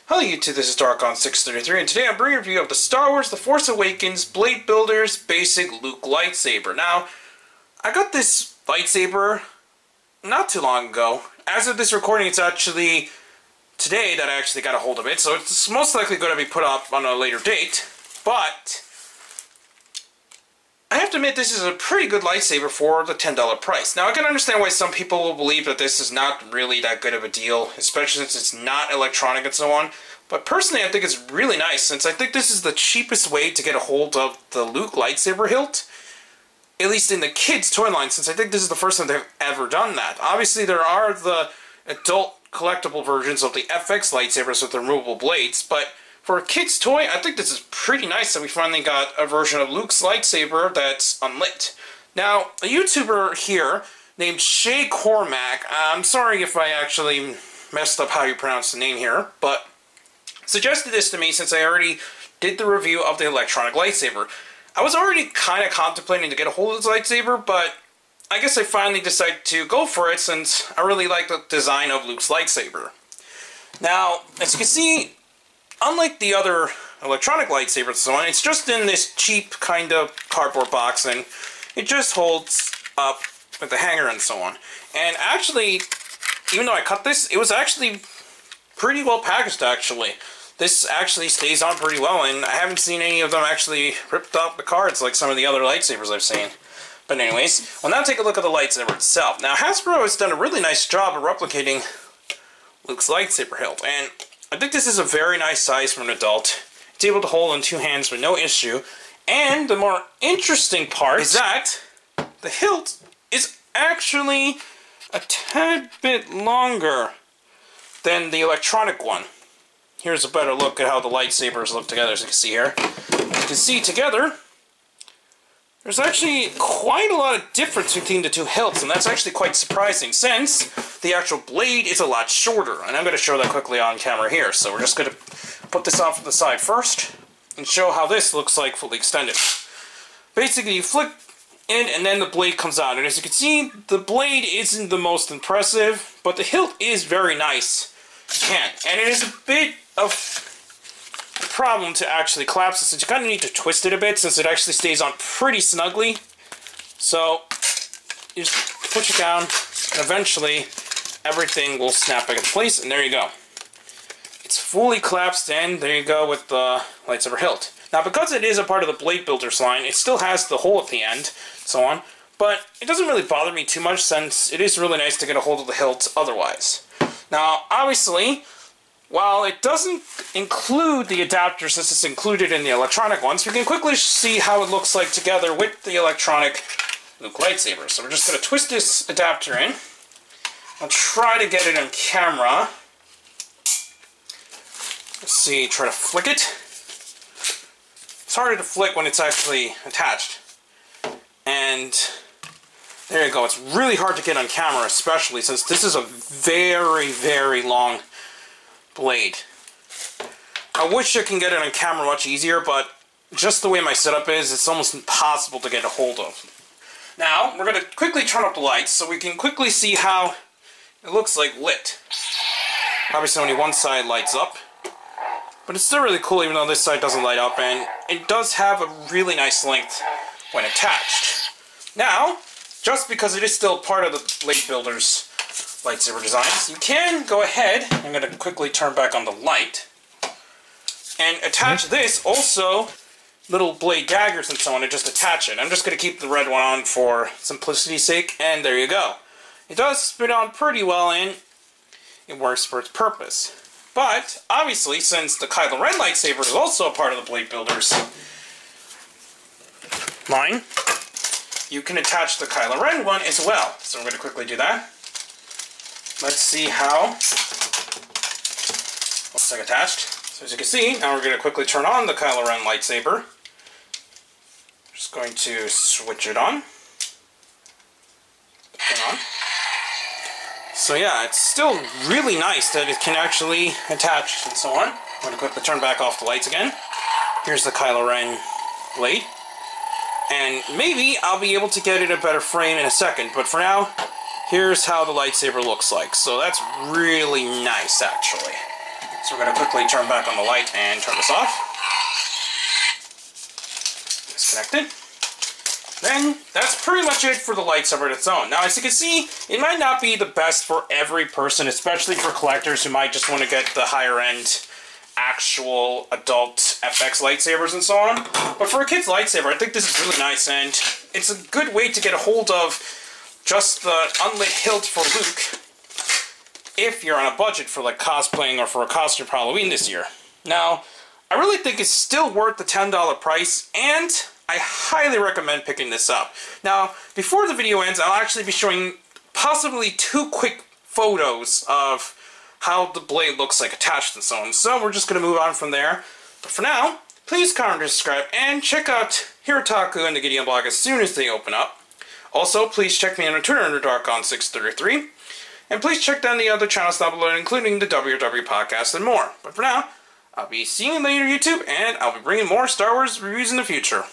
Hello YouTube, this is Darkon633, and today I'm bringing a review of the Star Wars The Force Awakens Bladebuilders Basic Luke Lightsaber. Now, I got this lightsaber not too long ago. As of this recording, it's actually today that I actually got a hold of it, so it's most likely going to be put up on a later date, but I have to admit this is a pretty good lightsaber for the $10 price. Now, I can understand why some people will believe that this is not really that good of a deal, especially since it's not electronic and so on. But personally, I think it's really nice, since I think this is the cheapest way to get a hold of the Luke lightsaber hilt, at least in the kids' toy line, since I think this is the first time they've ever done that. Obviously, there are the adult collectible versions of the FX lightsabers with the removable blades, but for a kid's toy, I think this is pretty nice that we finally got a version of Luke's lightsaber that's unlit. Now, a YouTuber here named Shay Cormac, I'm sorry if I actually messed up how you pronounce the name here, but suggested this to me since I already did the review of the electronic lightsaber. I was already kind of contemplating to get a hold of this lightsaber, but I guess I finally decided to go for it since I really like the design of Luke's lightsaber. Now, as you can see, unlike the other electronic lightsabers and so on, it's just in this cheap kind of cardboard box, and it just holds up with the hanger and so on. And actually, even though I cut this, it was actually pretty well packaged, actually. This actually stays on pretty well, and I haven't seen any of them actually ripped off the cards like some of the other lightsabers I've seen. But anyways, we'll now take a look at the lightsaber itself. Now, Hasbro has done a really nice job of replicating Luke's lightsaber hilt, and I think this is a very nice size for an adult. It's able to hold in two hands with no issue. And the more interesting part is that the hilt is actually a tad bit longer than the electronic one. Here's a better look at how the lightsabers look together, as you can see here. As you can see together, there's actually quite a lot of difference between the two hilts, and that's actually quite surprising since the actual blade is a lot shorter. And I'm going to show that quickly on camera here. So we're just going to put this off to the side first and show how this looks like fully extended. Basically, you flick in and then the blade comes out. And as you can see, the blade isn't the most impressive, but the hilt is very nice. And it is a bit of a problem to actually collapse it, since you kind of need to twist it a bit, since it actually stays on pretty snugly. So you just push it down, and eventually everything will snap back into place, and there you go. It's fully collapsed in. There you go with the lightsaber hilt. Now, because it is a part of the Bladebuilders line, it still has the hole at the end, so on, but it doesn't really bother me too much, since it is really nice to get a hold of the hilt otherwise. Now, obviously, while it doesn't include the adapter since it's included in the electronic ones, we can quickly see how it looks like together with the electronic Luke lightsaber. So we're just going to twist this adapter in. I'll try to get it on camera. Let's see, try to flick it. It's harder to flick when it's actually attached. And there you go. It's really hard to get on camera, especially since this is a very, very long blade. I wish I can get it on camera much easier, but just the way my setup is, it's almost impossible to get a hold of. Now, we're going to quickly turn up the lights so we can quickly see how it looks like lit. Obviously only one side lights up, but it's still really cool even though this side doesn't light up, and it does have a really nice length when attached. Now, just because it is still part of the Bladebuilders lightsaber designs, you can go ahead, I'm going to quickly turn back on the light, and attach this, also little blade daggers and so on, and just attach it. I'm just going to keep the red one on for simplicity's sake, and there you go. It does spin on pretty well, and it works for its purpose. But, obviously, since the Kylo Ren lightsaber is also a part of the Bladebuilders line, you can attach the Kylo Ren one as well. So we're going to quickly do that. Let's see how looks like attached. So as you can see, now we're going to quickly turn on the Kylo Ren lightsaber. Just going to switch it on. Turn on. So yeah, it's still really nice that it can actually attach and so on. I'm going to quickly turn back off the lights again. Here's the Kylo Ren blade. And maybe I'll be able to get it a better frame in a second, but for now, here's how the lightsaber looks like. So that's really nice, actually. So we're going to quickly turn back on the light and turn this off. Disconnected. Then, that's pretty much it for the lightsaber on its own. Now, as you can see, it might not be the best for every person, especially for collectors who might just want to get the higher-end, actual adult FX lightsabers and so on. But for a kid's lightsaber, I think this is really nice, and it's a good way to get a hold of just the unlit hilt for Luke if you're on a budget for like cosplaying or for a costume for Halloween this year. Now, I really think it's still worth the $10 price, and I highly recommend picking this up. Now, before the video ends, I'll actually be showing possibly 2 quick photos of how the blade looks like attached and so on. So we're just going to move on from there. But for now, please comment and subscribe, and check out Hirotaku and the Gideon blog as soon as they open up. Also, please check me on Twitter under DarkOn633. And please check down the other channels down below, including the WW podcast and more. But for now, I'll be seeing you later, YouTube, and I'll be bringing more Star Wars reviews in the future.